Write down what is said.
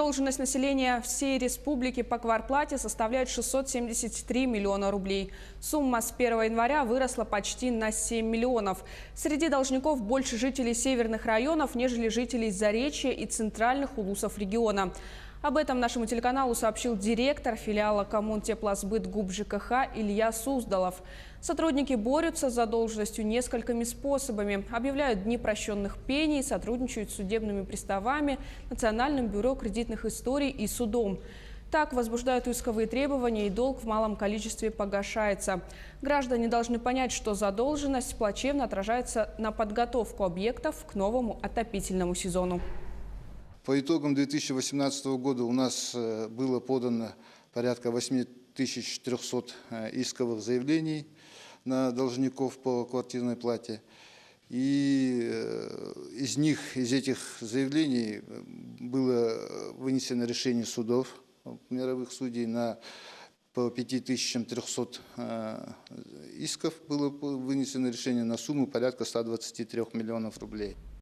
Задолженность населения всей республики по квартплате составляет 673 миллиона рублей. Сумма с 1 января выросла почти на 7 миллионов. Среди должников больше жителей северных районов, нежели жителей Заречья и центральных улусов региона. Об этом нашему телеканалу сообщил директор филиала Коммунтеплосбыт ГУП ЖКХ Илья Суздалов. Сотрудники борются с задолженностью несколькими способами. Объявляют дни прощенных пений, сотрудничают с судебными приставами, Национальным бюро кредитных историй и судом. Так возбуждают исковые требования, и долг в малом количестве погашается. Граждане должны понять, что задолженность плачевно отражается на подготовку объектов к новому отопительному сезону. По итогам 2018 года у нас было подано порядка 8300 исковых заявлений на должников по квартирной плате. И из этих заявлений было вынесено решение судов, мировых судей, по 5300 исков было вынесено решение на сумму порядка 123 миллионов рублей.